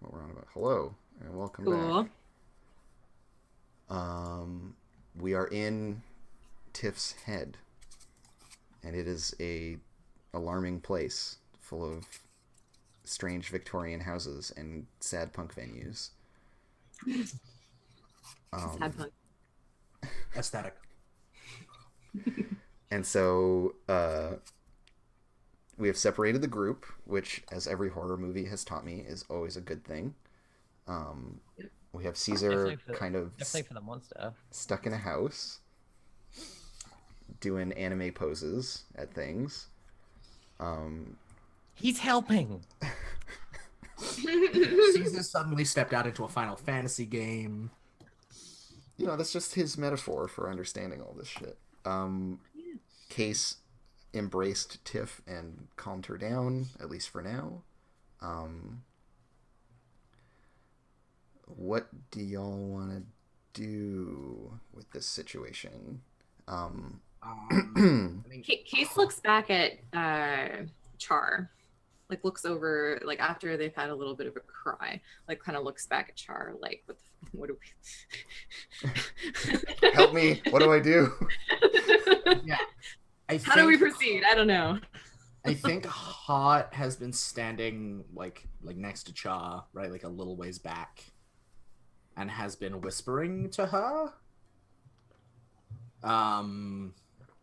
what we're on about. Hello and welcome back. Cool. Um, we are in Tiff's head, and it is a alarming place full of strange Victorian houses and sad punk venues. Sad Um, punk. Aesthetic. and so we have separated the group, which, as every horror movie has taught me, is always a good thing. Um, we have Caesar kind of Definitely for the monster. stuck in a house doing anime poses at things. Um, He's helping. Caesar suddenly stepped out into a Final Fantasy game. that's just his metaphor for understanding all this shit. Case embraced Tiff and calmed her down, at least for now. Um, what do y'all want to do with this situation? I think Case looks back at Char, like looks over, like after they've had a little bit of a cry, like kind of looks back at Char, like what do we? Help me! What do I do? yeah. How do we proceed? I don't know. I think Hot has been standing like next to Cha, right, like a little ways back, and has been whispering to her.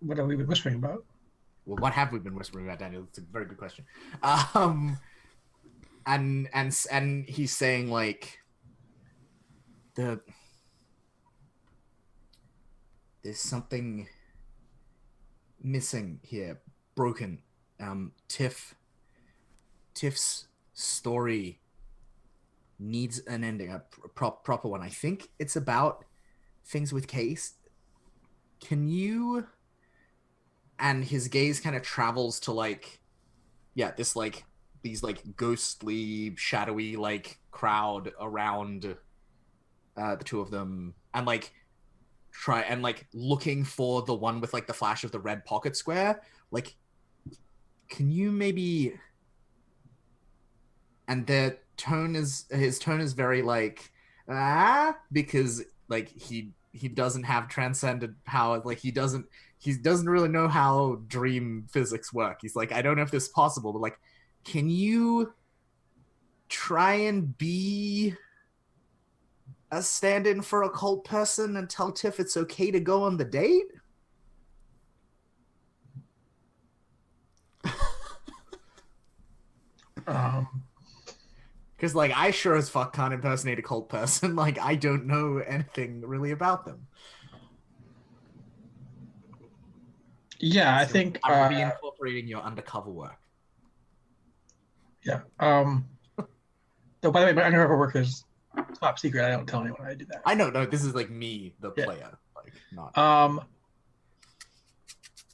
What have we been whispering about? Well, what have we been whispering about, Daniel? It's a very good question. And he's saying like there's something missing here, broken. Tiff's story needs an ending, a proper one. I think it's about things with Case. Can you? And his gaze kind of travels to this these ghostly, shadowy crowd around the two of them, and try and looking for the one with the flash of the red pocket square. Can you maybe? And his tone is very because he doesn't have transcendent power. He doesn't really know how dream physics work. He's like, I don't know if this is possible, but can you try and be a stand-in for a cult person and tell Tiff it's okay to go on the date? Because I sure as fuck can't impersonate a cult person. I don't know anything really about them. Yeah, I think I'm reincorporating your undercover work. Yeah. No, by the way, my undercover work is top secret. I don't tell anyone I do that. I know. No, this is me, the Yeah. player. Not.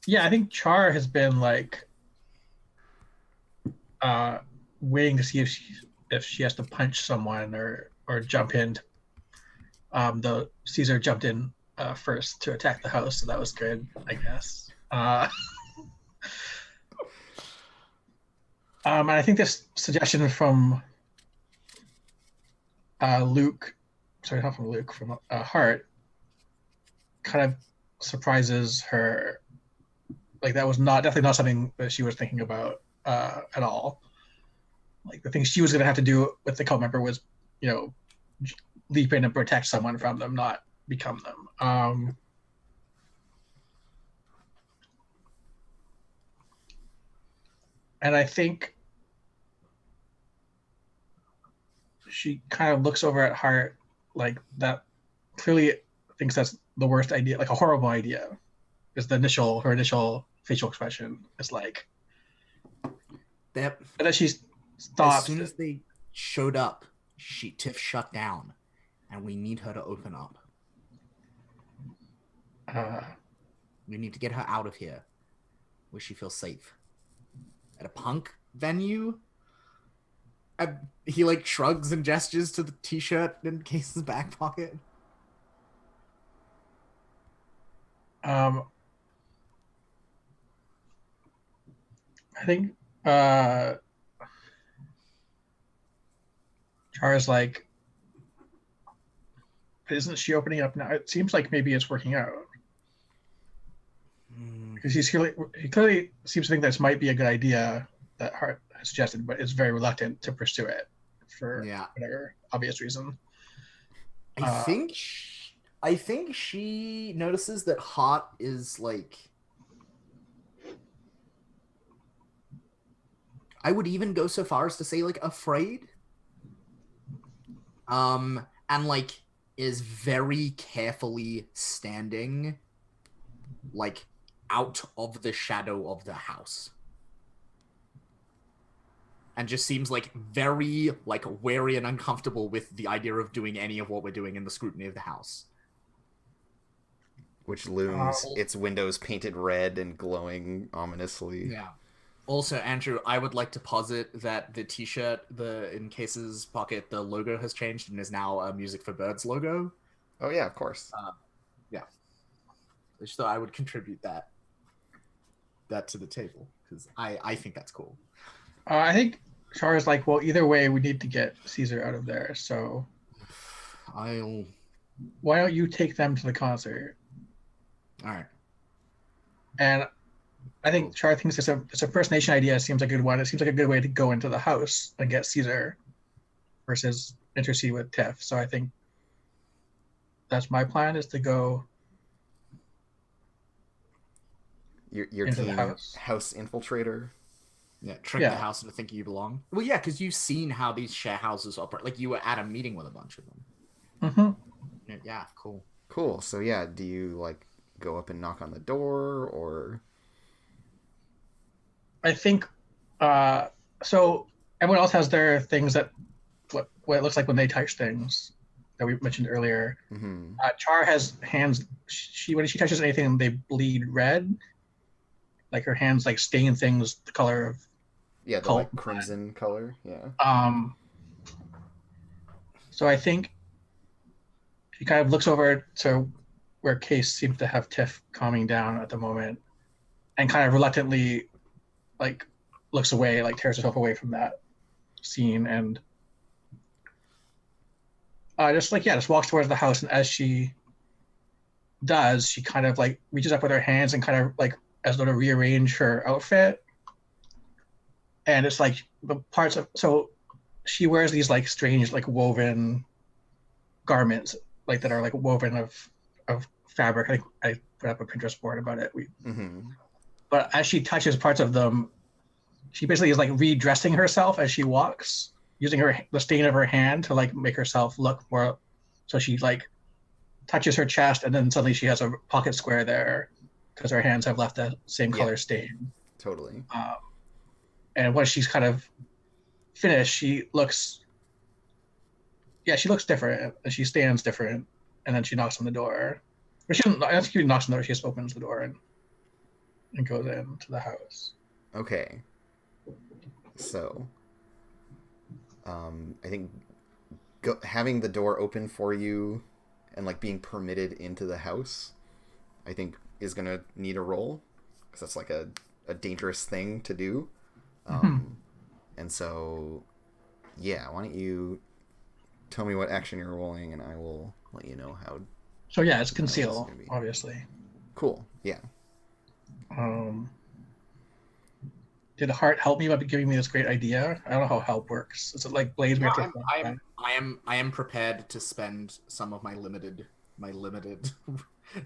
Yeah, I think Char has been waiting to see if she has to punch someone or jump in. Though Caesar jumped in first to attack the house, so that was good, I guess. And I think this suggestion from Luke, sorry, not from Luke, from Hart, kind of surprises her. That was definitely not something that she was thinking about at all. The thing she was going to have to do with the cult member was, leap in and protect someone from them, not become them. And I think she kind of looks over at Hart that clearly thinks that's the worst idea, a horrible idea. Is her initial facial expression is That. And then she stops. As soon as they showed up, Tiff shut down, and we need her to open up. We need to get her out of here, where she feels safe. At a punk venue. He shrugs and gestures to the t-shirt in Case's back pocket. I think Chara's like, isn't she opening up now? It seems like maybe it's working out. Because he clearly seems to think this might be a good idea that Hart has suggested, but is very reluctant to pursue it for whatever obvious reason. I think she notices that Hart is like, I would even go so far as to say like afraid. And like is very carefully standing like out of the shadow of the house. And just seems like very like wary and uncomfortable with the idea of doing any of what we're doing in the scrutiny of the house. Which looms, its windows painted red and glowing ominously. Yeah. Also, Andrew, I would like to posit that the T-shirt, in Case's pocket, the logo has changed and is now a Music for Birds logo. Oh yeah, of course. Yeah. I just thought I would contribute that to the table because I think that's cool. I think Chara's like, well, either way, we need to get Caesar out of there. So, why don't you take them to the concert? All right. And I think Chara thinks this impersonation idea seems like a good one. It seems like a good way to go into the house and get Caesar versus intercede with Tiff. So I think that's my plan, is to go your into team the house infiltrator. Yeah, trick the house into thinking you belong. Well, yeah, because you've seen how these share houses operate. Like, you were at a meeting with a bunch of them. Mm-hmm. Yeah, cool. Cool. So, yeah, do you, like, go up and knock on the door, or... I think, so everyone else has their things that, what it looks like when they touch things that we mentioned earlier. Mm-hmm. Char has hands, when she touches anything, they bleed red. Like, her hands, like, stain things the color of... Yeah, the like crimson color. Yeah. So I think she kind of looks over to where Case seems to have Tiff calming down at the moment, and kind of reluctantly, like, looks away, like tears herself away from that scene, and just walks towards the house. And as she does, she kind of like reaches up with her hands and kind of like as though to rearrange her outfit. And it's like the parts of, so she wears these like strange like woven garments, like that are like woven of fabric. I think I put up a Pinterest board about it. But as she touches parts of them, she basically is like redressing herself as she walks, using the stain of her hand to like make herself look more. So she like touches her chest, and then suddenly she has a pocket square there because her hands have left the same color stain. Totally. And when she's kind of finished, she looks different, and she stands different, and then she knocks on the door. But she doesn't, I don't think she knocks on the door, she just opens the door and goes into the house. Okay. So, I think having the door open for you and like being permitted into the house, I think is going to need a roll, because that's like a dangerous thing to do. And so, yeah, why don't you tell me what action you're rolling, and I will let you know how. So yeah, it's conceal, obviously. Cool. Yeah. Did Hart help me by giving me this great idea? I don't know how help works. Is it like Blaze? I am prepared to spend some of my limited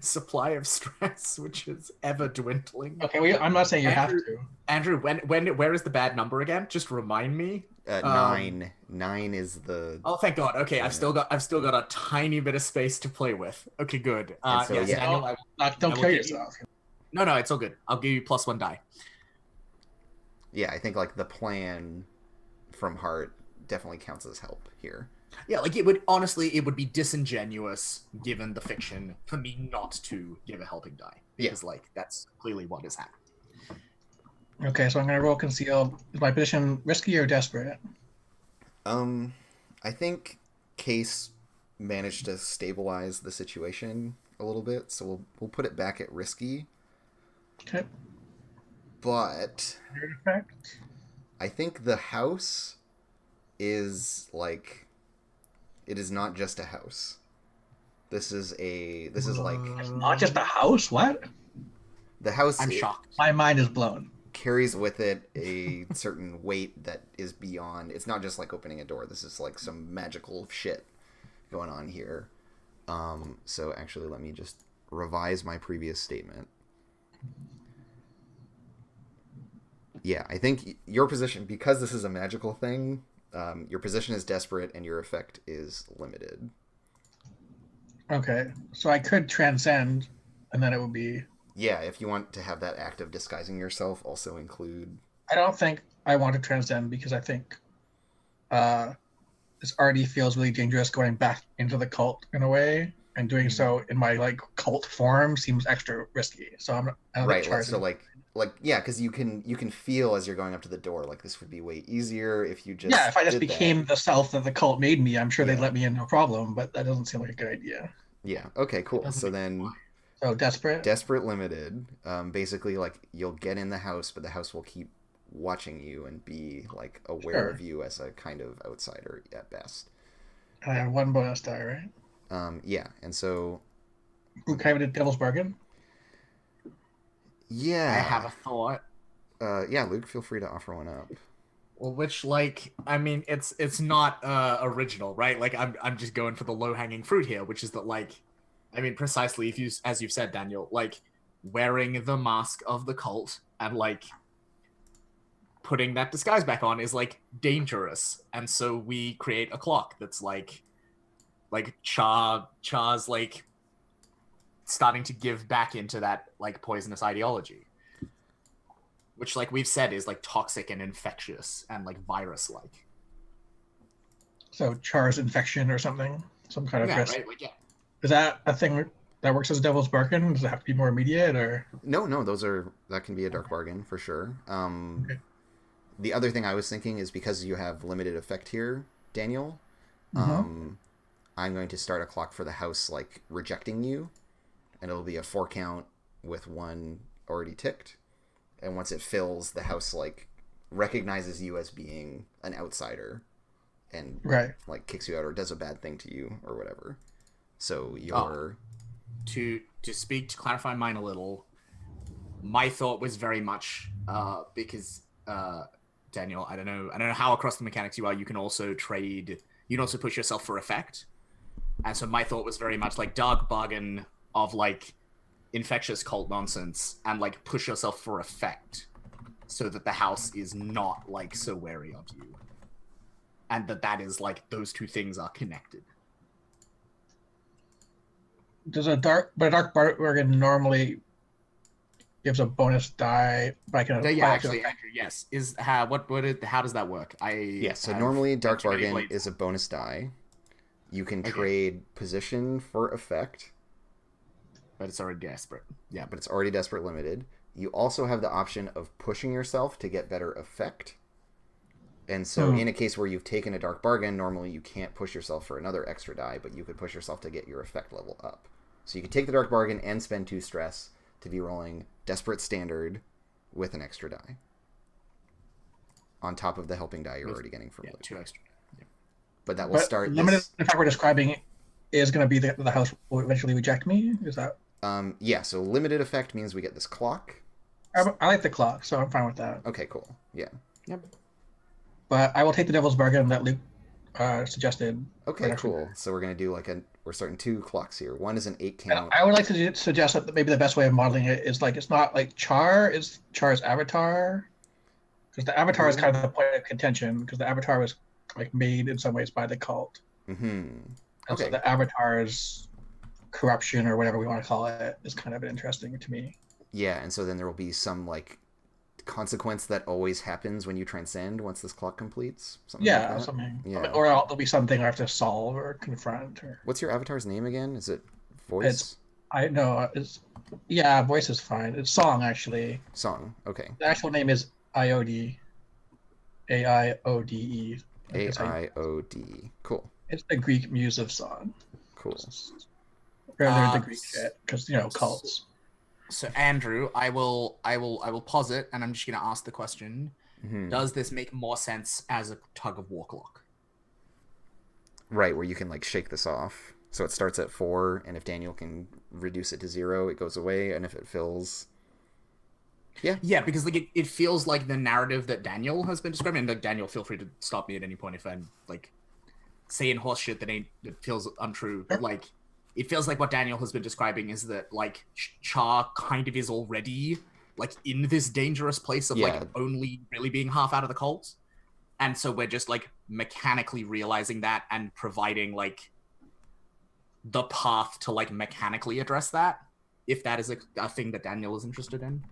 supply of stress, which is ever dwindling. Okay, I'm not saying you have to. Andrew, where is the bad number again? Just remind me. 9. 9 is the. Oh, thank God. Okay, I've still got a tiny bit of space to play with. Okay, good. So, yes, yeah. Daniel, Don't kill yourself. No, it's all good. I'll give you +1 die. Yeah, I think like the plan from Hart definitely counts as help here. Yeah, like it would be disingenuous given the fiction for me not to give a helping die, because like that's clearly what is happening. Okay, so I'm gonna roll conceal. Is my position risky or desperate? I think Case managed to stabilize the situation a little bit, so we'll put it back at risky. Okay. But I think the house is like It is not just a house. This is like It's not just a house. What? the house. I'm shocked. My mind is blown. Carries with it a certain weight that is beyond. It's not just like opening a door. This is like some magical shit going on here. So actually, let me just revise my previous statement. Yeah, I think your position, because this is a magical thing, your position is desperate and your effect is limited. Okay, so I could transcend, and then it would be. Yeah, if you want to have that act of disguising yourself also include... I don't think I want to transcend because I think this already feels really dangerous going back into the cult in a way, and doing so in my like cult form seems extra risky. So I don't Right, think so like yeah, because you can feel as you're going up to the door, like this would be way easier if you just... Yeah, if I just did became that. the self that the cult made me, I'm sure Yeah. they'd let me in no problem, but that doesn't seem like a good idea. Yeah, okay, cool. Doesn't So make then... So desperate? Desperate limited. Basically, like, you'll get in the house, but the house will keep watching you and be, like, aware Sure. of you as a kind of outsider at best. I have one bonus die, right? Yeah, and so... Ooh, can I have a devil's bargain? Yeah. I have a thought. Yeah, Luke, feel free to offer one up. Well, which, like, I mean, it's not original, right? Like, I'm just going for the low-hanging fruit here, which is that, like, I mean, precisely, if you, as you've said, Daniel, like, wearing the mask of the cult and, like, putting that disguise back on is, like, dangerous. And so we create a clock that's, like Char's, like, starting to give back into that, like, poisonous ideology. Which, like we've said, is, like, toxic and infectious and, like, virus-like. So Char's infection or something? Some kind of Yeah, risk. right? Like, yeah. Is that a thing that works as a devil's bargain? Does it have to be more immediate or? No, that can be a dark bargain for sure. Okay. The other thing I was thinking is because you have limited effect here, Daniel, Mhm. I'm going to start a clock for the house, like, rejecting you, and it'll be a 4 count with 1 already ticked. And once it fills, the house, like, recognizes you as being an outsider and, Right. like, kicks you out or does a bad thing to you or whatever. So you're... To speak, to clarify mine a little, my thought was very much because Daniel, I don't know how across the mechanics you are. You can also push yourself for effect, and so my thought was very much like dark bargain of, like, infectious cult nonsense, and, like, push yourself for effect, so that the house is not, like, so wary of you, and that is, like, those two things are connected. Does a dark bargain normally gives a bonus die, but I can apply Yeah, it to actually, Andrew, yes. Is how how does that work? Yeah, so have normally Dark too many Bargain blades. is a bonus die. You can Okay. trade position for effect, But it's already desperate. Yeah, but it's already desperate limited. You also have the option of pushing yourself to get better effect. And so in a case where you've taken a Dark Bargain, normally you can't push yourself for another extra die, but you could push yourself to get your effect level up. So you could take the Dark Bargain and spend 2 stress to be rolling Desperate Standard with an extra die. On top of the helping die you're already getting from Luke. 2 extra. Yeah. But that will But start limited this... effect we're describing is going to be the house will eventually reject me. Is that? Yeah, so limited effect means we get this clock. I like the clock, so I'm fine with that. Okay, cool. Yeah. Yep. But I will take the devil's bargain that Luke suggested. Okay, for next cool. week. So we're going to do we're starting 2 clocks here. One is an 8 And count. I would like to suggest that maybe the best way of modeling it is like it's not like Char's avatar, because the avatar is kind of the point of contention, because the avatar was like made in some ways by the cult. Mm-hmm. And Okay. so the avatar's corruption or whatever we want to call it is kind of interesting to me. Yeah, and so then there will be some, like, consequence that always happens when you transcend once this clock completes. Something like Yeah, that. something. Yeah. Or there'll be something I have to solve or confront. Or What's your avatar's name again? Is it voice? I know voice is fine. It's song actually. Song. Okay. The actual name is Iode. Aiode. Aiod. Cool. It's the Greek muse of song. Cool. Rather the Greek shit, because cults. So Andrew, I will pause it, and I'm just gonna ask the question: Mhm. does this make more sense as a tug of war clock? Right, where you can like shake this off. So it starts at 4, and if Daniel can reduce it to 0, it goes away, and if it fills, Yeah, because like it feels like the narrative that Daniel has been describing, and like Daniel, feel free to stop me at any point if I'm like saying horse shit that feels untrue. But like it feels like what Daniel has been describing is that like Char kind of is already like in this dangerous place of like only really being half out of the cult. And so we're just like mechanically realizing that and providing like the path to like mechanically address that, if that is a thing that Daniel is interested in.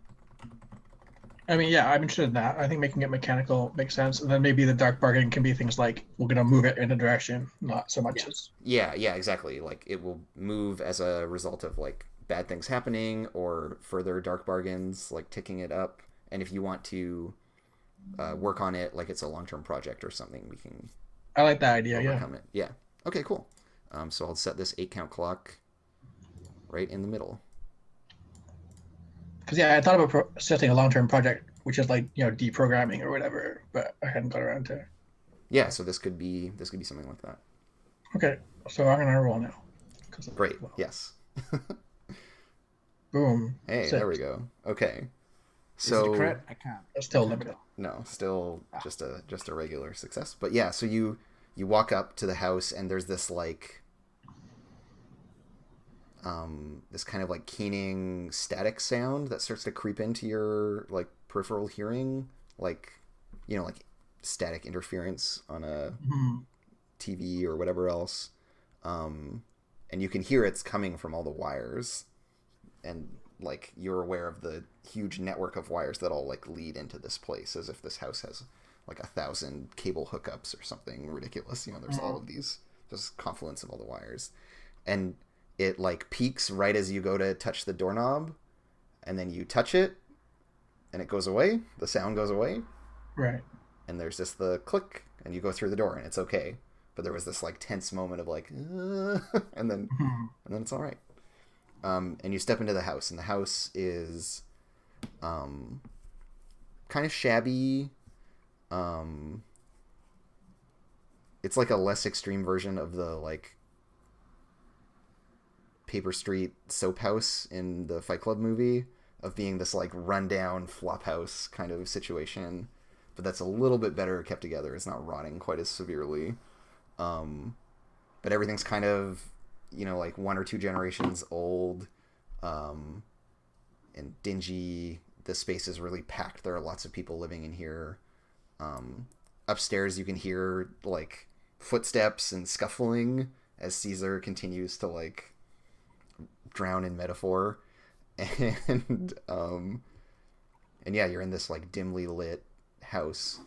I mean, yeah, I'm interested in that. I think making it mechanical makes sense, and then maybe the dark bargaining can be things like we're gonna move it in a direction, not so much as yeah, exactly. Like it will move as a result of like bad things happening or further dark bargains, like ticking it up. And if you want to work on it like it's a long-term project or something, we can. I like that idea. Overcome it. Yeah. Okay. Cool. So I'll set this 8-count clock right in the middle. Because I thought about setting a long-term project, which is like deprogramming or whatever, but I hadn't got around to. Yeah, so this could be something like that. Okay, so I'm gonna roll now. Great. Yes. Boom. Hey, 6. there we go. Okay. So is it a crit? I can't. It's still limited. No, still just a regular success. But yeah, so you walk up to the house and there's this like this kind of like keening static sound that starts to creep into your like peripheral hearing, like like static interference on a TV or whatever else, and you can hear it's coming from all the wires, and like you're aware of the huge network of wires that all like lead into this place, as if this house has like 1,000 cable hookups or something ridiculous. There's all of these, just confluence of all the wires, and it like peaks right as you go to touch the doorknob, and then you touch it and it goes away. The sound goes away. Right. And there's just the click and you go through the door and it's okay. But there was this like tense moment of like, and then it's all right. And you step into the house, and the house is kind of shabby. It's like a less extreme version of the like Paper Street soap house in the Fight Club movie, of being this like rundown flop house kind of situation, but that's a little bit better kept together. It's not rotting quite as severely, but everything's kind of like 1 or 2 generations old, and dingy. The space is really packed. There are lots of people living in here. Upstairs you can hear like footsteps and scuffling as Caesar continues to like drown in metaphor, and yeah, you're in this like dimly lit house.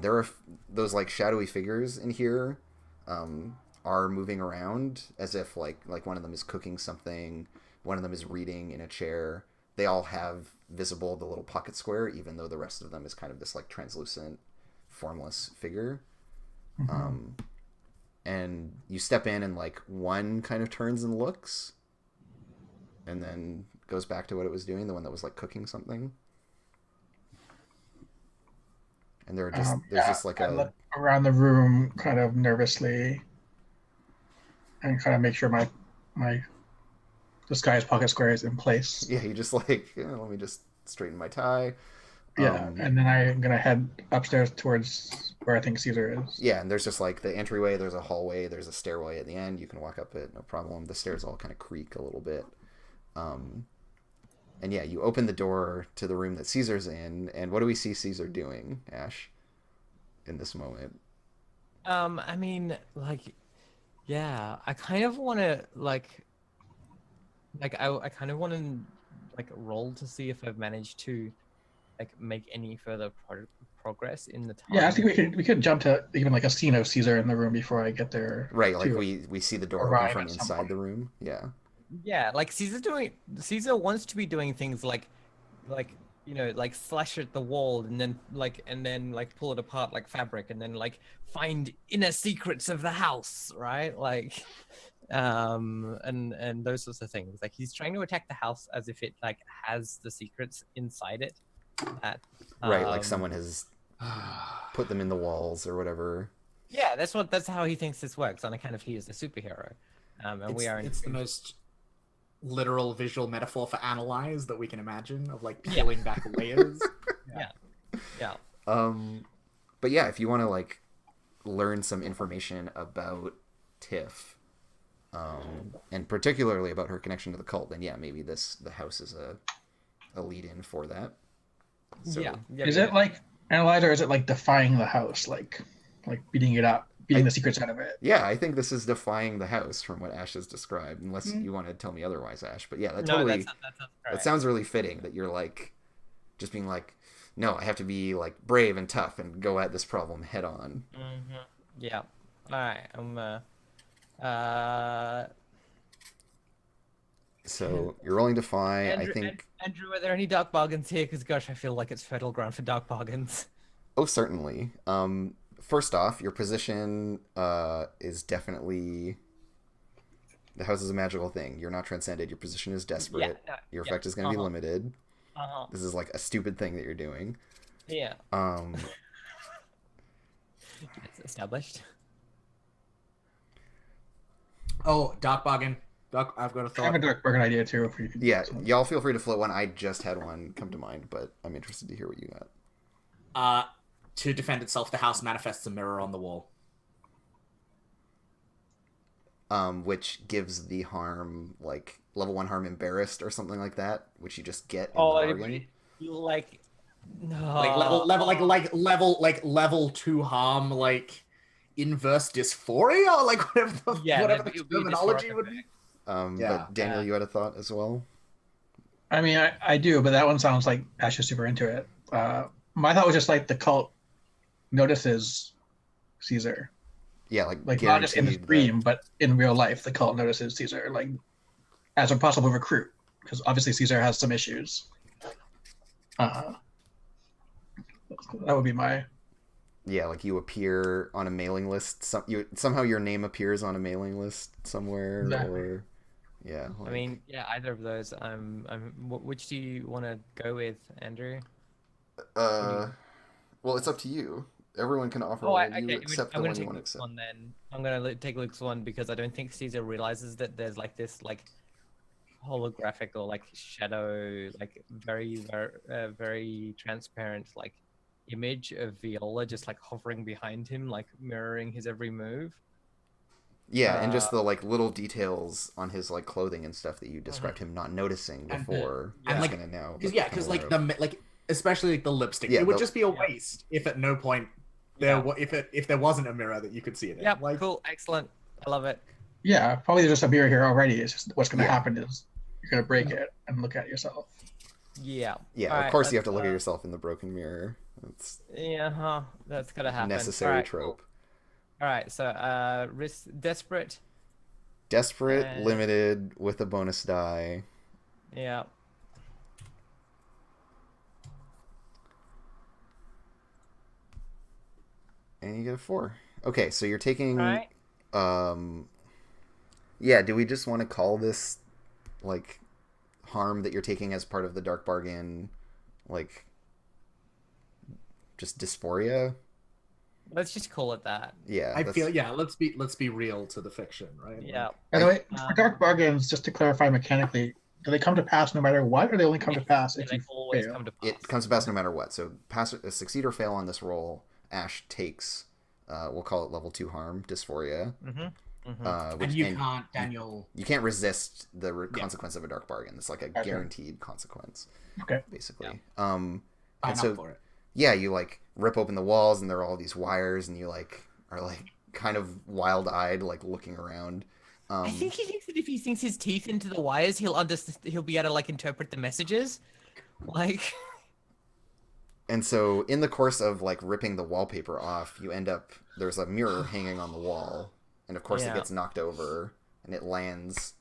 There are those like shadowy figures in here are moving around as if like one of them is cooking something, one of them is reading in a chair. They all have visible the little pocket square, even though the rest of them is kind of this like translucent, formless figure. And you step in, and like one kind of turns and looks, and then goes back to what it was doing, the one that was like cooking something. And there's just like I look around the room kind of nervously and kind of make sure my disguise pocket square is in place. Yeah, you just like, let me just straighten my tie. Yeah, and then I'm gonna head upstairs towards where I think Caesar is. Yeah, and there's just like the entryway, there's a hallway, there's a stairway at the end. You can walk up it, no problem. The stairs all kind of creak a little bit. And yeah, you open the door to the room that Caesar's in, and what do we see Caesar doing, Ash, in this moment? I mean, like, yeah, I kind of want to I kind of want to like roll to see if I've managed to like make any further progress in the time. Yeah, I think we could jump to even like a scene of Caesar in the room before I get there. Right, like we see the door open from inside the room. Yeah. Yeah, like Caesar wants to be doing things like like slash at the wall and then pull it apart like fabric and then like find inner secrets of the house, right? Like and those sorts of things. Like he's trying to attack the house as if it like has the secrets inside it. That right, like someone has put them in the walls or whatever. Yeah, that's how he thinks this works on account of he is a superhero, and we are. It's the most literal visual metaphor for analyze that we can imagine of like Yeah. peeling back layers. Yeah. But yeah, if you want to like learn some information about Tiff, and particularly about her connection to the cult, then yeah, maybe the house is a lead-in for that. So, Yeah. Is it like analyze, or is it like defying the house, like beating it up, beating the secrets out of it? Yeah, I think this is defying the house from what Ash has described, unless you want to tell me otherwise, Ash. But yeah, that totally that sounds right. that sounds really fitting. That you're like just being like, no, I have to be like brave and tough and go at this problem head on. Mm-hmm. Yeah. All right. So you're rolling defy. Andrew, I think. Andrew, are there any dark bargains here? Because gosh, I feel like it's fertile ground for dark bargains. Oh, certainly. First off, your position is definitely. The house is a magical thing. You're not transcended. Your position is desperate. Yeah, no, Your yeah, effect is going to be limited. Uh-huh. This is like a stupid thing that you're doing. Yeah. It's established. Oh, Doc Boggin. Doc, I've got a I thought. have a dark bargain idea too. If you could Yeah, y'all feel free to float one. I just had one come to mind, but I'm interested to hear what you got. To defend itself, the house manifests a mirror on the wall. Which gives the harm like level 1 harm embarrassed or something like that, which you just get in the Oh, bargain. you like no. Like level 2 harm, like inverse dysphoria, like whatever the it'll be terminology dysphoric would be. But Daniel, you had a thought as well? I mean, I do, but that one sounds like Ash is super into it. My thought was just like the cult notices Caesar, Yeah, like not just in his guaranteed that- dream, but in real life, the cult notices Caesar, like as a possible recruit, because obviously Caesar has some issues. That would be my. Yeah, like you appear on a mailing list. Somehow your name appears on a mailing list somewhere, Exactly. or yeah. I mean, yeah, either of those. Which do you want to go with, Andrew? Well, it's up to you. Everyone can offer Oh, one, okay. except I'm the gonna one you take want to Luke's accept. one then. I'm gonna take Luke's one because I don't think Caesar realizes that there's like this like holographic or like shadow, like very transparent like image of Viola just like hovering behind him, like mirroring his every move. Yeah, and just the like little details on his like clothing and stuff that you described him not noticing And the- before. and, he's like, gonna now. Because like especially like the lipstick, Yeah, it would the- just be a waste if at no point if there wasn't a mirror that you could see it in. Yeah, Like, cool, excellent, I love it. Yeah, probably there's just a mirror here already. It's just what's going to Yeah. happen is you're going to break it and look at yourself. Yeah. Yeah, All of right, course you have to let's, look at yourself in the broken mirror. It's Yeah, that's gonna happen. necessary All right, trope. Cool. All right, so risk desperate. Desperate, And- limited, with a bonus die. Yeah. And you get a 4. Okay, so you're taking All right. yeah, do we just want to call this like harm that you're taking as part of the dark bargain like just dysphoria? Let's just call it that. Yeah. I that's- feel let's be real to the fiction, right? Yeah. By the way, Um, for dark bargains, just to clarify mechanically, do they come to pass no matter what, or they only come to pass Yeah, if they you always fail? come to pass. It comes to pass no matter what. So succeed or fail on this roll, Ash takes we'll call it level 2 harm, dysphoria. Mm-hmm. Which And you can't, Daniel. you can't resist the consequence of a dark bargain. It's like a Okay. guaranteed consequence, Okay. basically. Sign And so up for it. yeah, you like rip open the walls and there are all these wires and you like are like kind of wild-eyed like looking around. I think he thinks that if he sinks his teeth into the wires, he'll be able to like interpret the messages. Like And so in the course of like ripping the wallpaper off, you end up there's a mirror hanging on the wall, and of course it Yeah. gets knocked over and it lands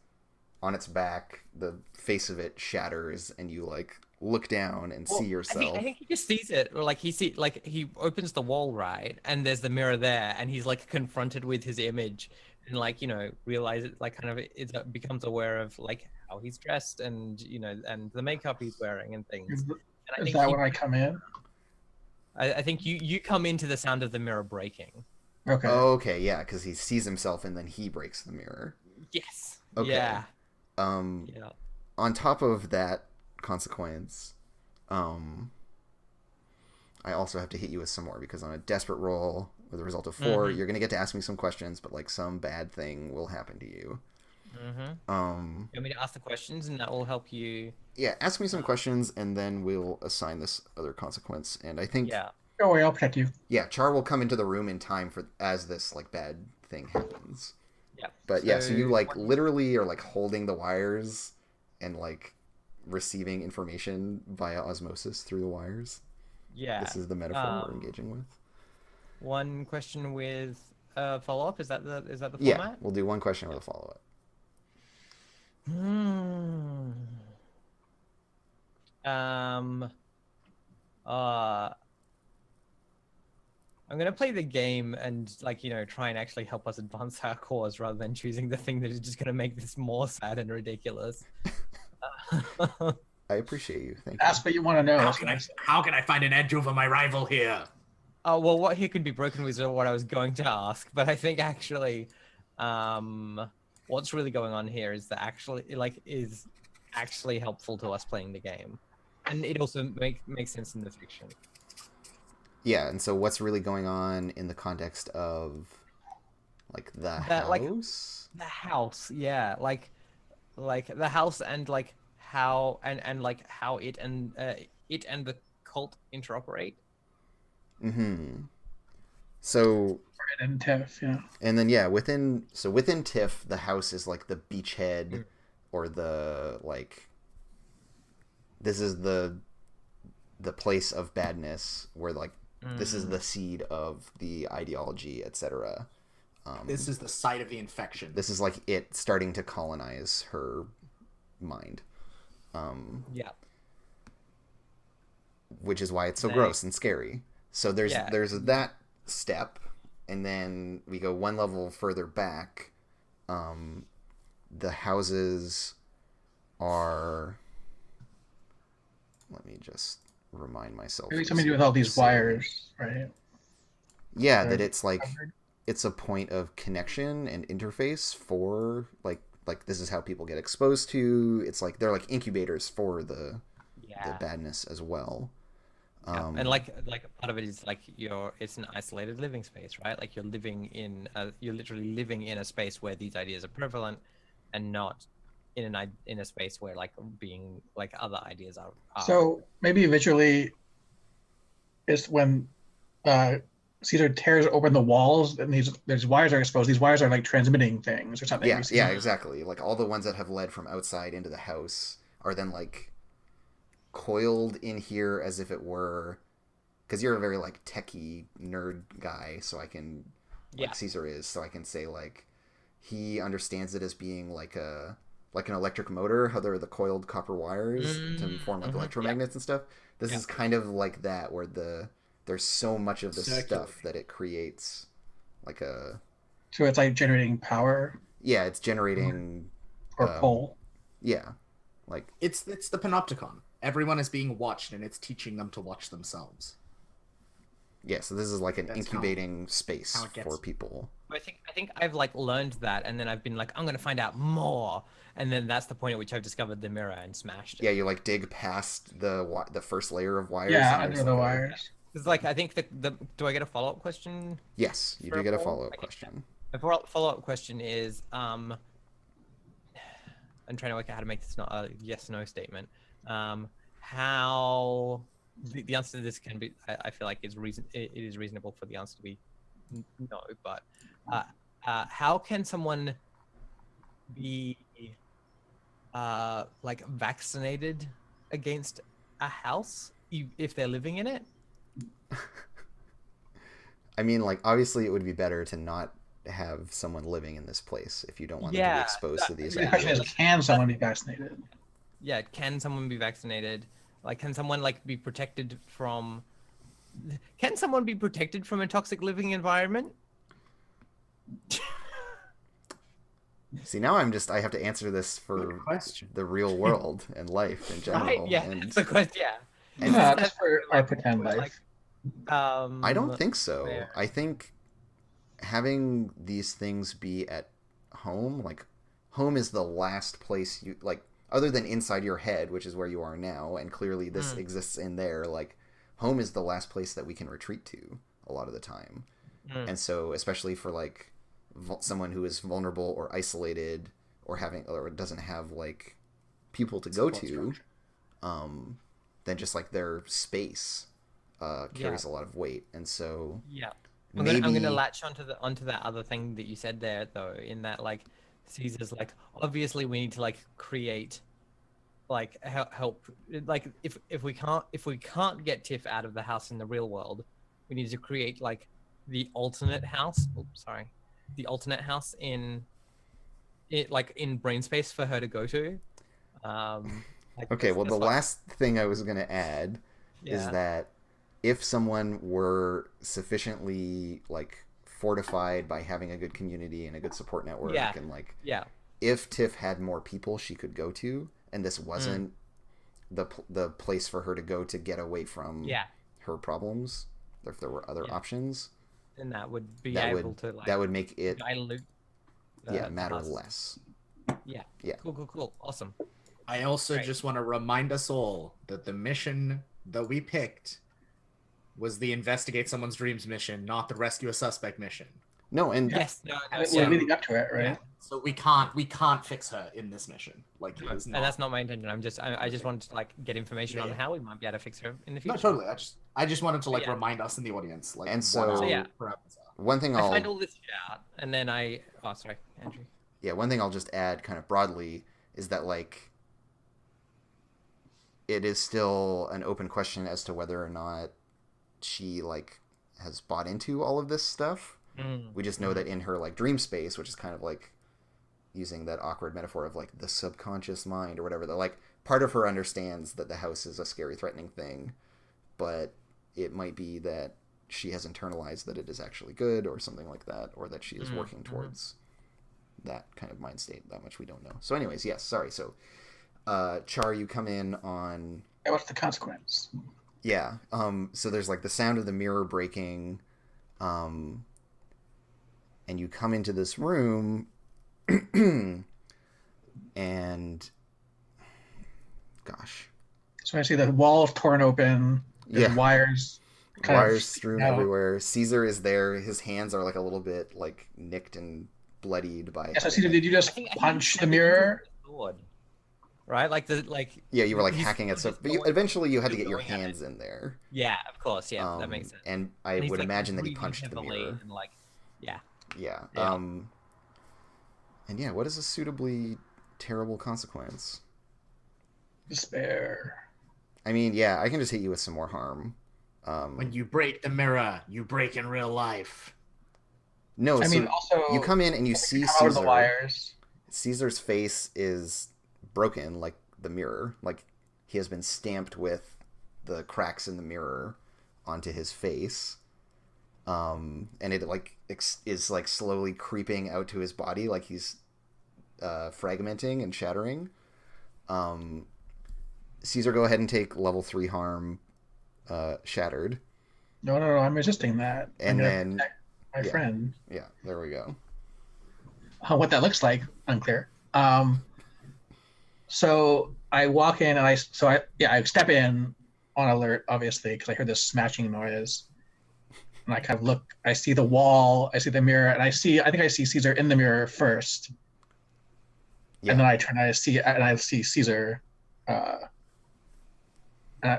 on its back. The face of it shatters and you like look down and see yourself. I think he just sees it, or like he opens the wall, right, and there's the mirror there, and he's like confronted with his image, and like realizes like kind of becomes aware of like how he's dressed and and the makeup he's wearing and things. Is, And I is think that when I come in? I think you come into the sound of the mirror breaking. Okay. Oh, okay, yeah, because he sees himself and then he breaks the mirror. Yes. Okay. Yeah. Um, Yeah. on top of that consequence, I also have to hit you with some more because on a desperate roll with a result of 4, Mhm. you're gonna get to ask me some questions, but like some bad thing will happen to you. Mm-hmm. Um, You want me to ask the questions, and that will help you? yeah, ask me some questions and then we'll assign this other consequence. And I think Yeah. Don't worry, I'll protect you. yeah, Char will come into the room in time for as this like bad thing happens. Yeah. But yeah, so you like one- literally are like holding the wires and like receiving information via osmosis through the wires. Yeah. This is the metaphor we're engaging with. One question with follow up. Is that the Yeah, format? we'll do one question with a follow up. Hmm. Um. Uh. I'm gonna play the game and try and actually help us advance our cause rather than choosing the thing that is just gonna make this more sad and ridiculous. I appreciate you. Thank you. Ask what you want to know. How can I find an edge over my rival here? Oh well, what here could be broken was what I was going to ask, but I think actually, what's really going on here is that is actually helpful to us playing the game, and it also makes sense in the fiction. Yeah, and so what's really going on in the context of like the house? The house, yeah, like the house and like how and like how it and the cult interoperate. Mm-hmm. So And Tiff, yeah. and then yeah, within TIFF, the house is like the beachhead or the like this is the place of badness where like this is the seed of the ideology, etc. This is the site of the infection. This is like it starting to colonize her mind. Yeah. Which is why it's so gross and scary. So there's that step, and then we go one level further back. The houses are. Let me just remind myself. Maybe something to do with all these wires, right? Yeah, that it's like it's a point of connection and interface for like this is how people get exposed to. It's like they're like incubators for the badness as well. Yeah. And like part of it is like it's an isolated living space, right? Like you're literally living in a space where these ideas are prevalent, and not in a space where like being like other ideas are. So maybe visually, is when Caesar tears open the walls and there's wires are exposed. These wires are like transmitting things or something. Yeah, exactly. Like all the ones that have led from outside into the house are then like coiled in here as if it were, because you're a very like techie nerd guy, so I can Caesar is, so I can say like he understands it as being like an electric motor, how they're the coiled copper wires to form like electromagnets and stuff. This is kind of like that, where there's so much of this stuff that it creates like a. So it's like generating power. Yeah, it's generating. Or pull. Yeah, like it's the panopticon. Everyone is being watched, and it's teaching them to watch themselves. Yeah, so this is like an incubating space for people. I think I've like learned that, and then I've been like, I'm gonna find out more, and then that's the point at which I've discovered the mirror and smashed it. Yeah, you like dig past the first layer of wires. Yeah, under the wires. It's like I think do I get a follow up question? Yes, you do get a follow up question. The follow up question is I'm trying to work out how to make this not a yes no statement. How the answer to this can be, I feel like it is reasonable for the answer to be no, but how can someone be like vaccinated against a house if they're living in it? I mean, like obviously it would be better to not have someone living in this place if you don't want them to be exposed to these. The question is, can someone be vaccinated? Yeah, can someone be vaccinated? Like, can someone like be protected from? Can someone be protected from a toxic living environment? See, now I have to answer this for the real world and life in general. Right? Yeah, that's the question. Yeah. And that's for our pretend life. I don't think so. I think having these things be at home, like home is the last place you like, other than inside your head, which is where you are now, and clearly this exists in there. Like, home is the last place that we can retreat to a lot of the time, and so especially for like someone who is vulnerable or isolated or doesn't have like people to go to, then just like their space carries a lot of weight, and so I'm gonna latch onto that other thing that you said there, though, in that like Caesar's like, obviously we need to like create like help, like if we can't get Tiff out of the house in the real world, we need to create like the alternate house. The alternate house in it, like in brain space for her to go to. Like okay, well, the last thing I was gonna add is that if someone were sufficiently like fortified by having a good community and a good support network, and like if Tiff had more people she could go to, and this wasn't the place for her to go to get away from her problems, if there were other options, then that would be able to like that would make it dilute matter less. Yeah. Cool. Awesome. I also just want to remind us all that the mission that we picked was the investigate someone's dreams mission, not the rescue a suspect mission. No, and we're leading up to it, right? Yeah. So we can't fix her in this mission. Like, and that's not my intention. I just wanted to like get information on how we might be able to fix her in the future. No, totally. I just wanted to like remind us in the audience, like, and so one thing I find all this shit out, and then sorry, Andrew. Yeah, one thing I'll just add kind of broadly is that like it is still an open question as to whether or not she like has bought into all of this stuff. We just know that in her like dream space, which is kind of like using that awkward metaphor of like the subconscious mind or whatever, that like part of her understands that the house is a scary, threatening thing, but it might be that she has internalized that it is actually good or something like that, or that she is working towards that kind of mind state. That much we don't know. So anyways, yes, sorry. So Char, you come in on... What's the consequence? Yeah. So there's like the sound of the mirror breaking, and you come into this room, and gosh. So I see the walls torn open, wires strewn everywhere. Caesar is there. His hands are like a little bit like nicked and bloodied by... So Caesar, did you just punch the mirror? Right, yeah, you were like hacking at stuff, but eventually you had to get your hands in there. Yeah, of course, that makes sense. And I would imagine that he punched the mirror. And like, yeah. And yeah, what is a suitably terrible consequence? Despair. I mean, yeah, I can just hit you with some more harm. When you break the mirror, you break in real life. No, I mean, also you come in and you see Caesar. The wires. Caesar's face is broken, like the mirror. Like he has been stamped with the cracks in the mirror onto his face. And it like is like slowly creeping out to his body, like he's fragmenting and shattering. Caesar, go ahead and take level 3 harm, shattered. No, I'm resisting that. And then my friend. Yeah, there we go. What that looks like, unclear. So I walk in and I step in on alert, obviously, because I heard this smashing noise. And I kind of look, I see the wall, I see the mirror, and I think I see Caesar in the mirror first. Yeah. And then I turn and I see Caesar. I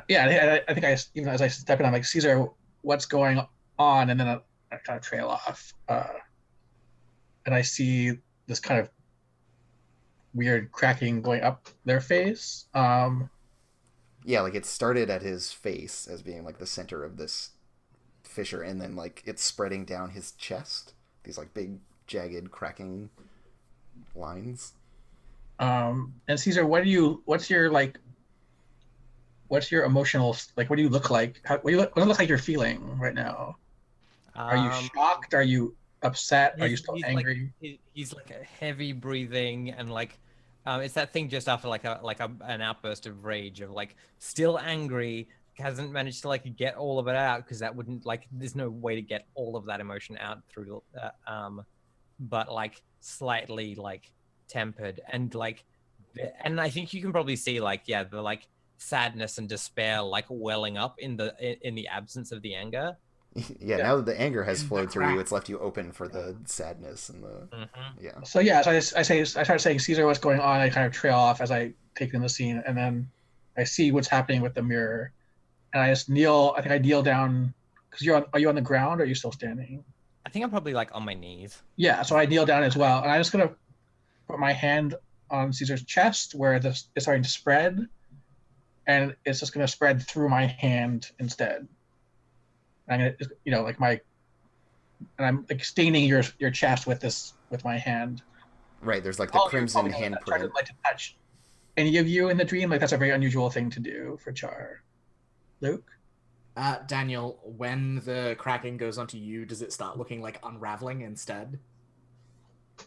think even as I step in, I'm like, Caesar, what's going on? And then I kind of trail off. And I see this kind of weird cracking going up their face. Yeah, like it started at his face as being like the center of this fissure, and then like it's spreading down his chest. These like big, jagged, cracking lines. And Caesar, what's your emotional, like, what do you look like? What do you look like you're feeling right now? Are you shocked? Are you upset? Are you still angry? He's like a heavy breathing, and like it's that thing just after like an outburst of rage, of like still angry hasn't managed to like get all of it out because that wouldn't like there's no way to get all of that emotion out through but like slightly like tempered and like and I think you can probably see like the like sadness and despair like welling up in the absence of the anger. Yeah, now that the anger has In the flowed through you, crack. it's left you open for the sadness and the yeah. So yeah, so I start saying, Caesar, what's going on? I kind of trail off as I take in the scene, and then I see what's happening with the mirror, and I just kneel. I think I kneel down because are you on the ground or are you still standing? I think I'm probably like on my knees. Yeah, so I kneel down as well, and I'm just gonna put my hand on Caesar's chest where it's starting to spread, and it's just gonna spread through my hand instead. I'm gonna, like and I'm like staining your chest with my hand. Right, there's like the crimson handprint. Like to touch any of you in the dream. Like that's a very unusual thing to do for Char. Luke? Daniel, when the cracking goes onto you, does it start looking like unraveling instead?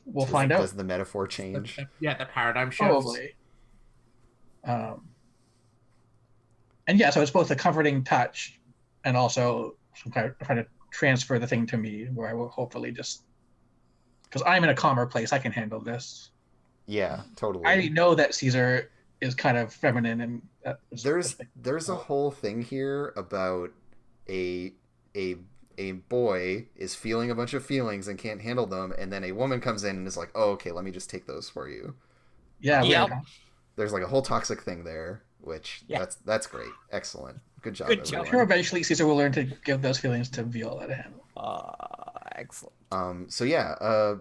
We'll find out. Does the metaphor change? Yeah, the paradigm shifts. Probably. And yeah, so it's both a comforting touch and also some kind of trying to transfer the thing to me, where I will hopefully just, because I'm in a calmer place, I can handle this. Yeah, totally. I know that Caesar is kind of feminine, and there's a whole thing here about a boy is feeling a bunch of feelings and can't handle them, and then a woman comes in and is like, "Oh, okay, let me just take those for you." Yeah. Yep. There's like a whole toxic thing there, which that's great, excellent, good job. Good job. I'm sure eventually Caesar will learn to give those feelings to Viola to handle. Excellent. So yeah,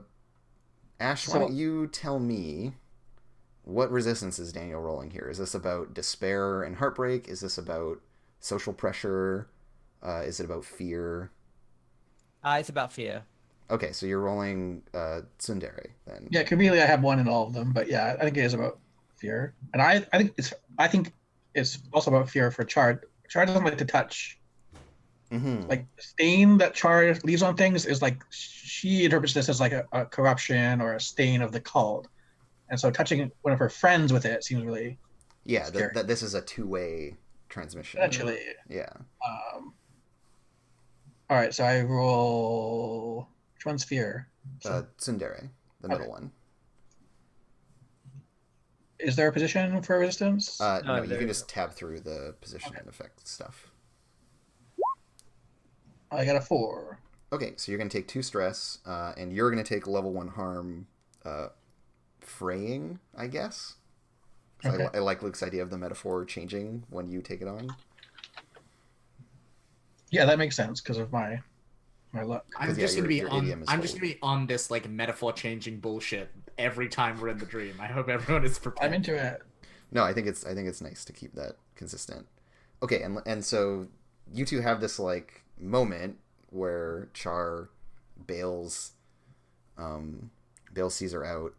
Ash, why So- don't you tell me what resistance is Daniel rolling here? Is this about despair and heartbreak? Is this about social pressure? Is it about fear? It's about fear. Okay, so you're rolling Tsundere then. Yeah, conveniently I have one in all of them, but yeah, I think it is about fear, and I think it's also about fear for Char. Char doesn't like to touch. Mm-hmm. Like the stain that Char leaves on things is like she interprets this as like a corruption or a stain of the cult, and so touching one of her friends with it seems really scary. That this is a two-way transmission. Essentially. Yeah. All right, so I roll. Which one's fear? Tsundere, the middle Okay. one. Is there a position for resistance? No, you there can you just tab through the position and effect stuff. I got a 4. Okay, so you're going to take 2 stress, and you're going to take level 1 harm fraying, I guess. So Okay. I like Luke's idea of the metaphor changing when you take it on. Yeah, that makes sense because of my luck. I'm 'Cause, just yeah, gonna be your on. idiom is I'm just full. gonna be on this like metaphor changing bullshit every time we're in the dream. I hope everyone is prepared. I'm into it. No, I think it's nice to keep that consistent. Okay, and so you two have this like moment where Char bails Caesar out.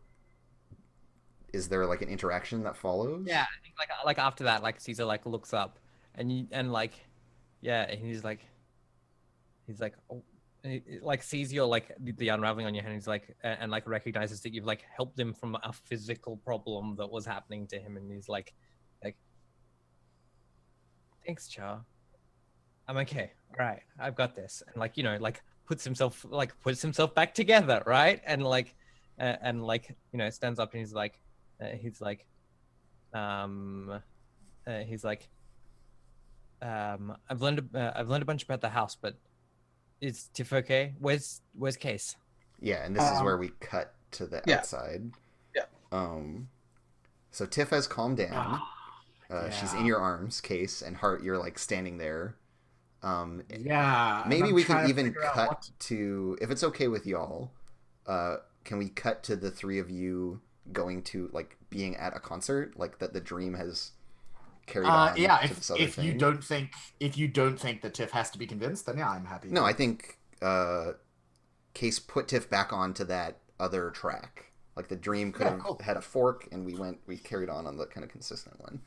Is there like an interaction that follows? Yeah, I think like after that, like Caesar like looks up and like, yeah, and he's like, oh, and he, like sees your like the unraveling on your hand. He's like, and like recognizes that you've like helped him from a physical problem that was happening to him, and he's like, thanks, Char. I'm okay. All right, I've got this, and like like puts himself back together, right? And like stands up and he's like. I've learned a bunch about the house, but is Tiff okay? Where's Case? Yeah, and this is where we cut to the outside. Yeah. So Tiff has calmed down. She's in Yeah. your arms, Case, and Hart, you're like standing there. Yeah. and Maybe I'm we trying can to even figure out cut what- to, if it's okay with y'all, can we cut to the 3 of you going to like being at a concert, like that the dream has carried on Yeah. to this other If thing? you don't think that Tiff has to be convinced, then yeah, I'm happy. No, I think Case put Tiff back onto that other track. Like the dream could have had a fork, and we carried on the kind of consistent one.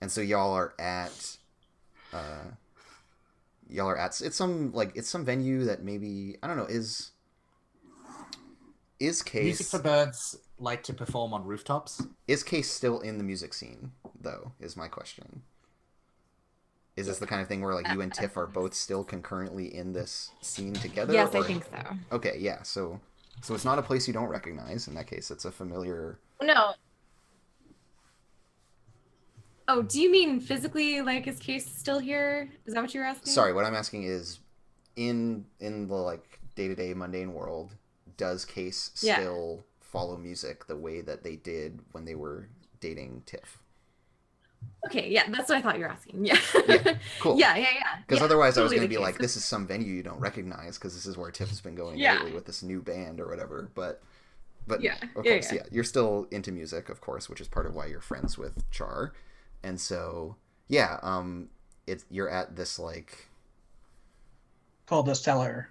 And so y'all are at it's some venue that maybe, I don't know, is Music Case for birds like to perform on rooftops. is Case still in the music scene though, is my question. Is this the kind of thing where like you and Tiff are both still concurrently in this scene together? Yes, I or- think so. Okay, yeah. So it's not a place you don't recognize. In that case, it's a familiar. No. Oh, do you mean physically? Like, is Case still here? Is that what you're asking? Sorry, what I'm asking is, in the like day-to-day mundane world, does Case Yeah. still follow music the way that they did when they were dating Tiff? Okay, yeah, that's what I thought you were asking. Yeah. Yeah, cool. Yeah. Because Yeah, otherwise, I was totally going to the be case. like, this is some venue you don't recognize because this is where Tiff has been going Yeah. lately with this new band or whatever. But Yeah, of yeah, course, yeah. you're still into music, of course, which is part of why you're friends with Char. And so, yeah, you're at this like Called the cellar,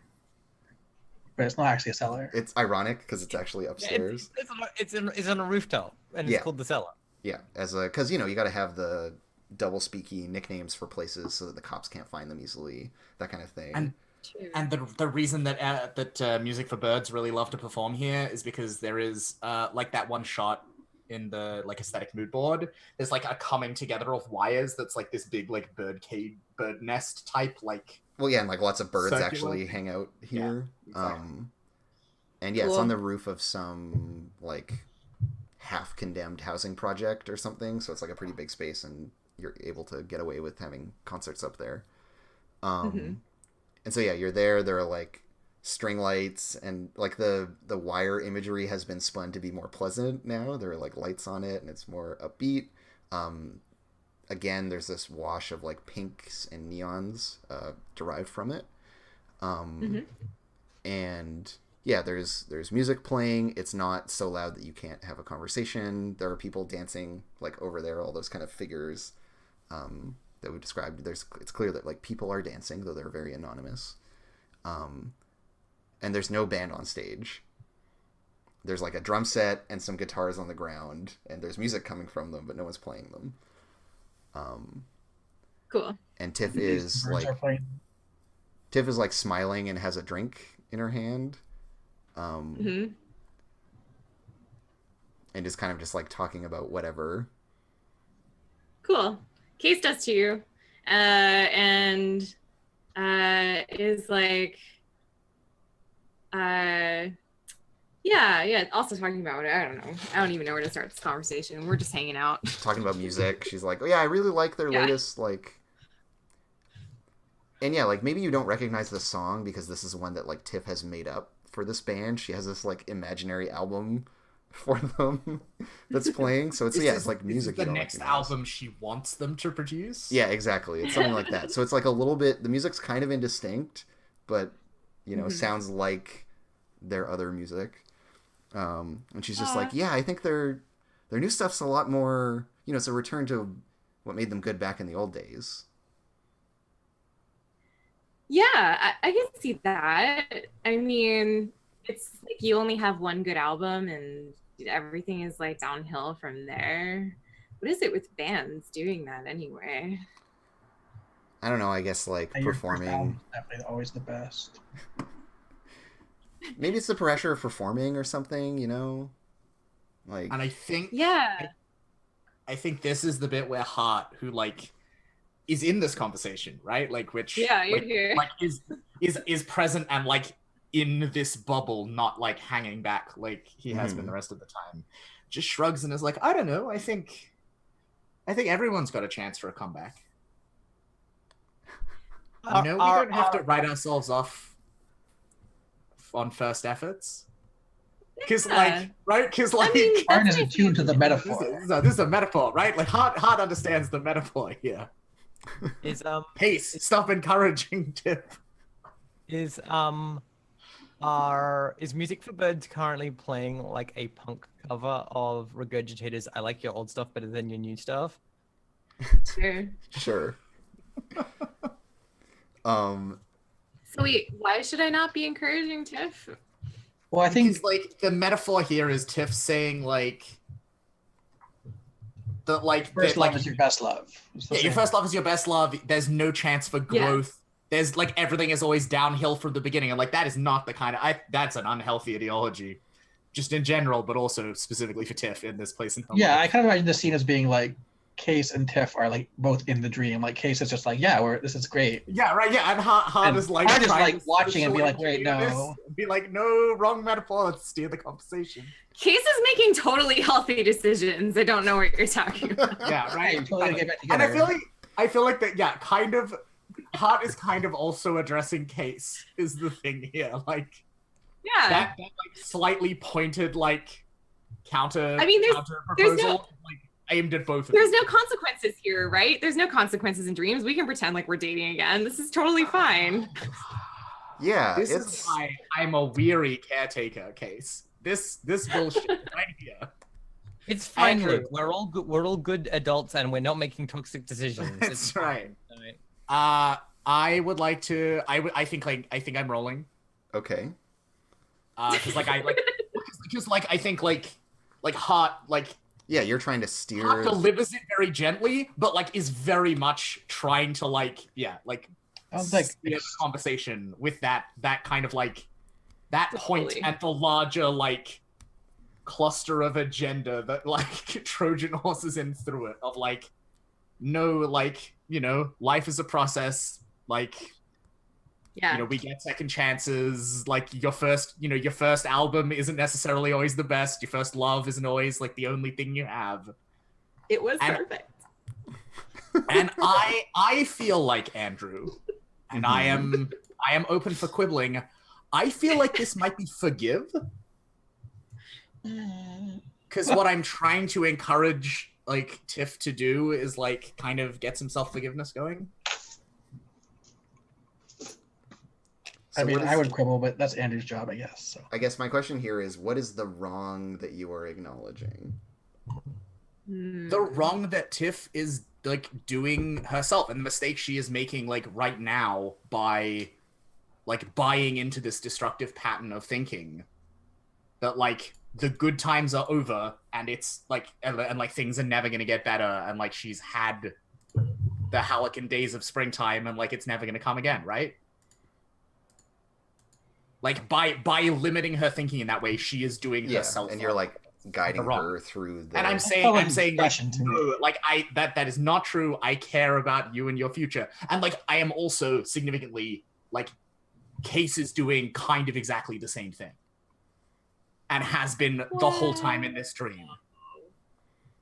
but it's not actually a cellar. it's ironic because it's actually upstairs. It's on a rooftop, and it's Yeah. called the cellar. Yeah, because you got to have the double speaky nicknames for places so that the cops can't find them easily, that kind of thing. And the reason that Music for Birds really love to perform here is because there is like that one shot in the like aesthetic mood board. There's like a coming together of wires that's like this big like bird nest type like. Well, yeah, and like lots of birds Circular actually thing. hang out here. exactly. And yeah, it's Cool. on the roof of some like half condemned housing project or something. So it's like a pretty big space, and you're able to get away with having concerts up there. And so yeah, you're there. There are like string lights, and like the wire imagery has been spun to be more pleasant now. There are like lights on it, and it's more upbeat. Again, there's this wash of like pinks and neons derived from it. And yeah, there's music playing. It's not so loud that you can't have a conversation. There are people dancing like over there, all those kind of figures that we described. It's clear that like people are dancing, though they're very anonymous. And there's no band on stage. There's like a drum set and some guitars on the ground, and there's music coming from them, but no one's playing them. Cool. And Tiff These is birds are playing. like smiling and has a drink in her hand. And is kind of just like talking about whatever. Cool. Case does too. And is like yeah, also talking about it. I don't know. I don't even know where to start this conversation. We're just hanging out. Talking about music. She's like, oh yeah, I really like their Yeah. latest like. And yeah, like maybe you don't recognize the song because this is one that like Tiff has made up for this band. She has this like imaginary album for them that's playing. So it's it's like music. The you don't next recognize. album she wants them to produce. Yeah, exactly. It's something like that. So it's like a little bit. The music's kind of indistinct, but sounds like their other music. And she's just like, yeah, I think their new stuff's a lot more. It's a return to what made them good back in the old days. Yeah, I can see that. I mean, it's like you only have one good album and everything is like downhill from there. What is it with bands doing that anyway? I don't know. I guess like And your first performing. album's definitely always the best. Maybe it's the pressure of performing or something. Like. And I think Yeah. I think this is the bit where Hart, who like is in this conversation, right? Like which Yeah, you're like, here. like is present and like in this bubble, not like hanging back like he has been the rest of the time. Just shrugs and is like, I don't know, I think everyone's got a chance for a comeback. We don't have to write ourselves off on first efforts. Because like, right? Because like, I mean, Art that's is attuned to the metaphor. this is a metaphor, right? Like Hart understands the metaphor here. Is Pace, stop encouraging Tip. is Music for Birds currently playing like a punk cover of Regurgitators I Like Your Old Stuff Better Than Your New Stuff? Sure. Sure. So wait, why should I not be encouraging Tiff? Well, I think Because like the metaphor here is Tiff saying like the like first that, love like, is your best love. It's the yeah, your same. first love is your best love. There's no chance for Yeah. growth. There's like everything is always downhill from the beginning, and like that is not the kind of that's an unhealthy ideology, just in general, but also specifically for Tiff in this place in her Yeah, I life. kind of imagine the scene as being like Case and Tiff are like both in the dream. Like Case is just like, yeah, this is great. Yeah, right. Yeah, and Hart is like Hart is trying like to watching and be like, socially wait, no. this, be like, no, wrong metaphor. Let's steer the conversation. Case is making totally healthy decisions. I don't know what you're talking about. Yeah, right. Hey, totally get back And together. I feel like that. Yeah, kind of. Hart is kind of also addressing Case is the thing here. Like Yeah. that like slightly pointed like counter. I mean, counter there's proposal, like aimed at both of There's them. no consequences here, right? There's no consequences in dreams. We can pretend like we're dating again. This is totally fine. Yeah, This it's is why I'm a weary caretaker. Case. This bullshit right here. It's fine, Andrew. Luke. We're all good adults, and we're not making toxic decisions. That's It's right. fine, right? I would like to. I think I'm rolling. okay. Because I think Hart Yeah, you're trying to steer. Hart delivers it very gently, but like is very much trying to Sounds like steer the conversation with that kind of like that point Totally. at the larger like cluster of agenda that like Trojan horses in through it of like no like life is a process like Yeah. we get second chances. Like your first album isn't necessarily always the best. Your first love isn't always like the only thing you have. It was And- perfect. And I feel like Andrew, and I am open for quibbling. I feel like this might be forgive, because what I'm trying to encourage like Tiff to do is like kind of get some self-forgiveness going. So I mean, what is- I would quibble, but that's Andrew's job, I guess. So. I guess my question here is, what is the wrong that you are acknowledging? The wrong that Tiff is like doing herself and the mistake she is making like right now by like buying into this destructive pattern of thinking that like the good times are over and it's like and like things are never going to get better and like she's had the Halcyon days of springtime and like it's never going to come again, right? Like by limiting her thinking in that way, she is doing Yeah, herself. and you're like guiding wrong. her through the. And I'm felt like saying expression to me. no, like that is not true. I care about you and your future. And like I am also significantly like Case is doing kind of exactly the same thing. And has been the whole time in this dream.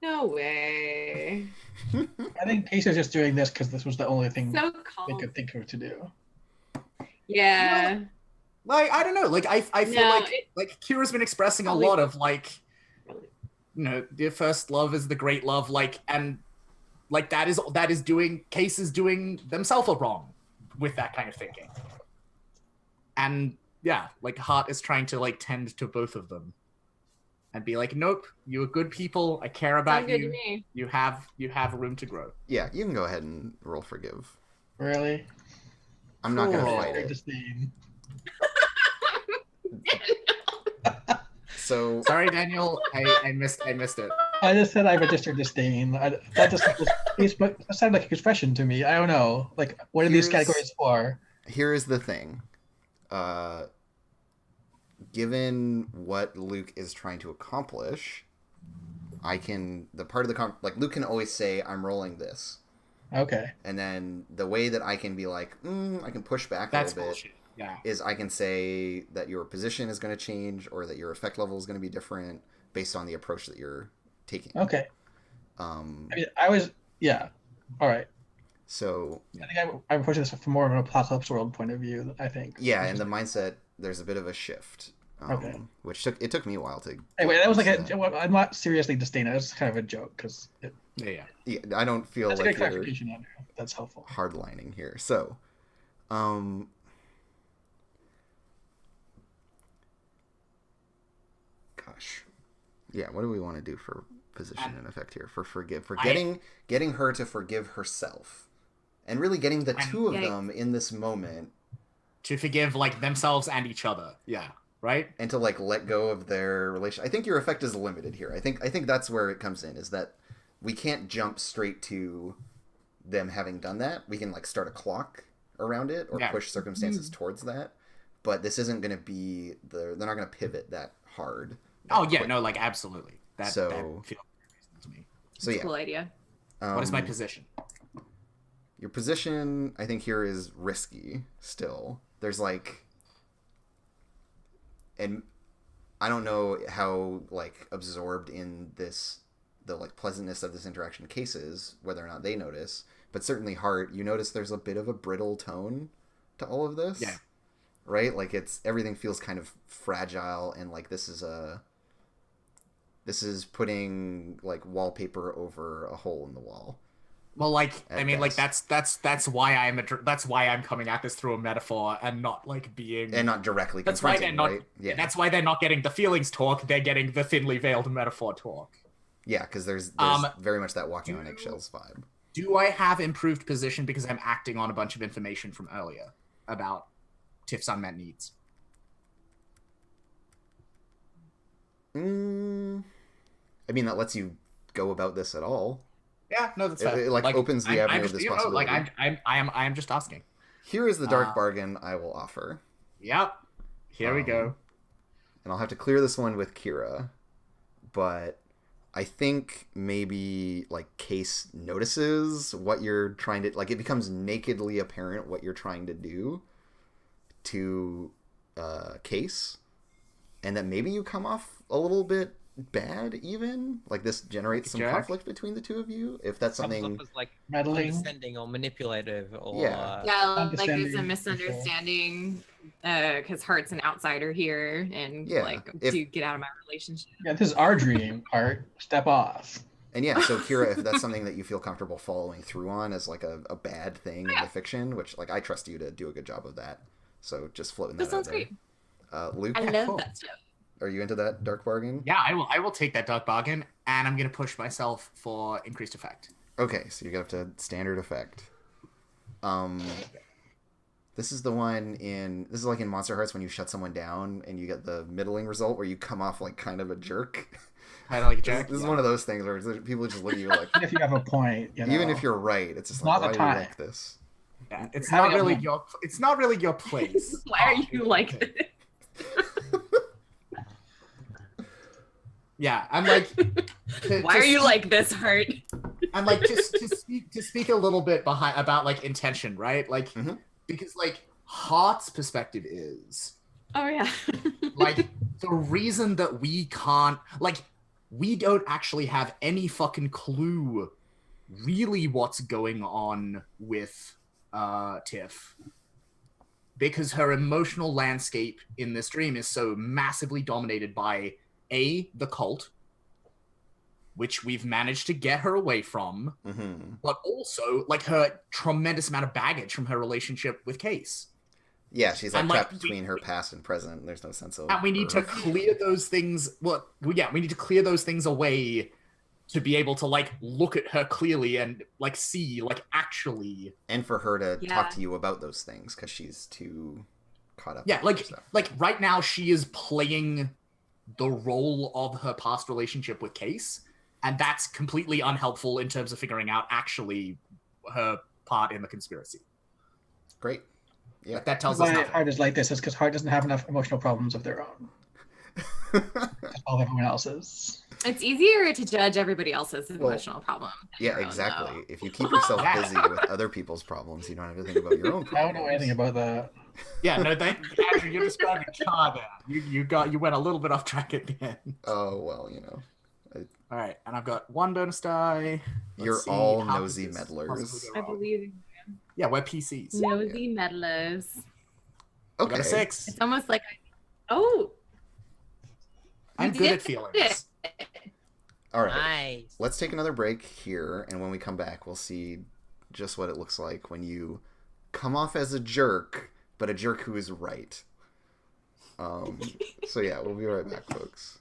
No way. I think Case is just doing this because this was the only thing So they calm. could think of to do. Yeah. Like I don't know. Like I feel No, like Kira's been expressing a Probably- lot of like your first love is the great love, like and like that is doing Case is doing themselves a wrong with that kind of thinking. And yeah, like Hart is trying to like tend to both of them and be like, nope, you are good people. I care about Sounds good to you. me. You have room to grow. Yeah, you can go ahead and roll forgive. Really? I'm not gonna Cool. fight it. Disdain. So Sorry, Daniel, I missed it. I just said I registered disdain. That sounded like a expression to me. I don't know. Like, what are these Here's- categories for? here is the thing. Given what Luke is trying to accomplish, I can Luke can always say I'm rolling this, Okay. and then the way that I can be like I can push back That's a little bit bullshit. Yeah. is I can say that your position is going to change or that your effect level is going to be different based on the approach that you're taking. Okay. I mean, yeah. All right. So I think I'm pushing this from more of an apocalypse world point of view. I think. yeah, in the mindset, there's a bit of a shift. Okay. Which took me a while to. Anyway, that was like get used to I'm not seriously disdain. It was kind of a joke because Yeah. Yeah, I don't feel that's a like good you're clarification, Andrew. That's helpful. hardlining here. So, gosh, yeah. What do we want to do for position and effect here? For forgive, for getting her to forgive herself, and really getting the two of Yikes. them in this moment, To forgive like themselves and each other. Yeah. Right? and to like let go of their relation. I think your effect is limited here. I think that's where it comes in. Is that we can't jump straight to them having done that. We can like start a clock around it or Yeah. push circumstances towards that. But this isn't going to be they're not going to pivot that hard. Oh yeah, quick. no, like absolutely. That So- feels reasonable to me. So It's yeah, a cool idea. What is my position? Your position, I think, here is risky still. There's like, and I don't know how like absorbed in this, the like pleasantness of this interaction cases, whether or not they notice, but certainly Hart, you notice there's a bit of a brittle tone to all of this. Yeah. Right? Like it's, everything feels kind of fragile, and like this is putting like wallpaper over a hole in the wall. Well, like, At I mean, like best. that's why I'm coming at this through a metaphor and not like being. And not directly That's why confronting, they're not. right? Yeah. That's why they're not getting the feelings talk. They're getting the thinly veiled metaphor talk. Yeah, because there's very much that walking on eggshells vibe. Do I have improved position because I'm acting on a bunch of information from earlier about Tiff's unmet needs? I mean, that lets you go about this at all. Yeah, no, that's fair. It like opens the avenue of this you know, possibility. like I am just asking. Here is the dark bargain I will offer. Yep. Here we go. And I'll have to clear this one with Kira, but I think maybe like Case notices what you're trying to, like, it becomes nakedly apparent what you're trying to do to Case, and that maybe you come off a little bit bad, even like this generates some conflict between the two of you, if that's something. Comes off as like Meddling. condescending or manipulative or Yeah. Yeah, like it's a Understanding, misunderstanding because Hart's an outsider here, and Yeah, like if- to get out of my relationship. Yeah, this is our dream, Art. Step off. And yeah, so Kira, if that's something that you feel comfortable following through on as like a bad thing in the fiction, which like I trust you to do a good job of that, so just floating that That sounds out there. great. Luke, I love cool. that stuff. are you into that dark bargain? Yeah, I will take that dark bargain, and I'm gonna push myself for increased effect. Okay, so you got up to standard effect. This is the one this is like in Monster Hearts when you shut someone down and you get the middling result where you come off like kind of a jerk. Kind of like This, Jack. this is one of those things where people just look at you like, Even if you have a point, you know, even if you're right, it's just It's like, not why the are you time. like this? Yeah, it's Having not a really moment. your. It's not really your place. Why are you like Okay. this? Yeah, I'm like. Why are you like this, Hart? I'm like to speak a little bit about like intention, right? Like Mhm. because like Heart's perspective is Oh yeah. like the reason that we can't like we don't actually have any fucking clue really what's going on with Tiff, because her emotional landscape in this dream is so massively dominated by the cult, which we've managed to get her away from, Mm-hmm. but also like her tremendous amount of baggage from her relationship with Case. Yeah, she's like And, like, trapped between her past and present. There's no sense of. And we need to her. clear those things. We need to clear those things away to be able to like look at her clearly and like see like actually. And for her to Yeah. talk to you about those things because she's too caught up. Yeah, with like other stuff. like right now she is playing the role of her past relationship with Case, and that's completely unhelpful in terms of figuring out actually her part in the conspiracy. Great. Yeah. Like, that tells us why nothing. Hart is like this is because Hart doesn't have enough emotional problems of their own. That's all everyone else's. It's easier to judge everybody else's Well, emotional problem. than Yeah, your own, exactly. though. If you keep yourself Yeah. busy with other people's problems, you don't have to think about your own I problems. don't know anything about that. Yeah, no, Andrew, you're describing Char there. You went a little bit off track at the end. Oh, well, you know. All right, and I've got one bonus die. Let's You're see all how nosy could this meddlers. possibly go I wrong. believe Yeah, we're PCs. nosy meddlers. I got Okay. a 6. It's almost like oh, I'm you good did at feelings. All right. Nice. Let's take another break here, and when we come back, we'll see just what it looks like when you come off as a jerk, but a jerk who is right. So yeah, we'll be right back, folks.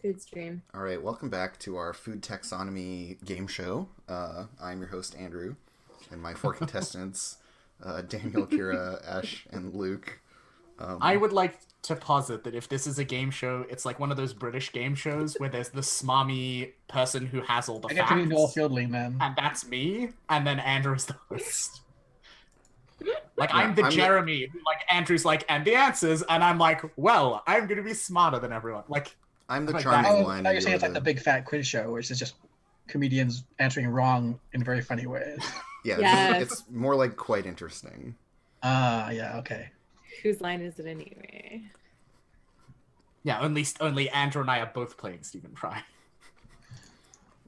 Good stream. All right, welcome back to our food taxonomy game show. I'm your host, Andrew, and my 4 contestants, Daniel, Kira, Ash, and Luke. I would like to posit that if this is a game show, it's like one of those British game shows where there's the smarmy person who has all the I facts. get to be Noel Fielding then. And that's me, and then Andrew's the host. Like, Yeah, I'm the I'm the- Jeremy, who, like, Andrew's like, and the answers, and I'm like, well, I'm gonna be smarter than everyone. Like, I'm the Like charming that. Oh, one. now and you're saying you're it's like the big fat quiz show, which is just comedians answering wrong in very funny ways. Yeah, Yes. it's more like quite interesting. Yeah, okay. Whose line is it anyway? yeah, only Andrew and I are both playing Stephen Fry.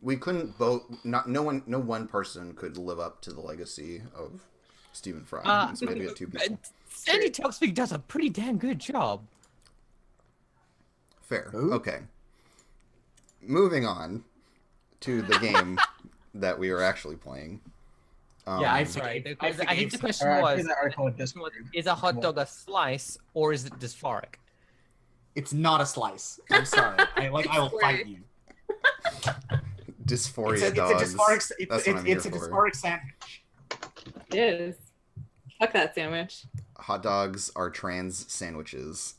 We couldn't both. No one person could live up to the legacy of Stephen Fry. So maybe two people. Sandy Talkspeak does a pretty damn good job. Fair. Who? Okay. Moving on to the game that we are actually playing. Yeah, I Sorry, forget- I think the forget- question Alright, I was, see that article in Discord. is a hot dog a slice or is it dysphoric? It's not a slice. I'm sorry. I will fight you. Dysphoria It's a dogs. dysphoric. That's what I'm here It's a for. dysphoric sandwich. It is. Fuck that sandwich. Hot dogs are trans sandwiches.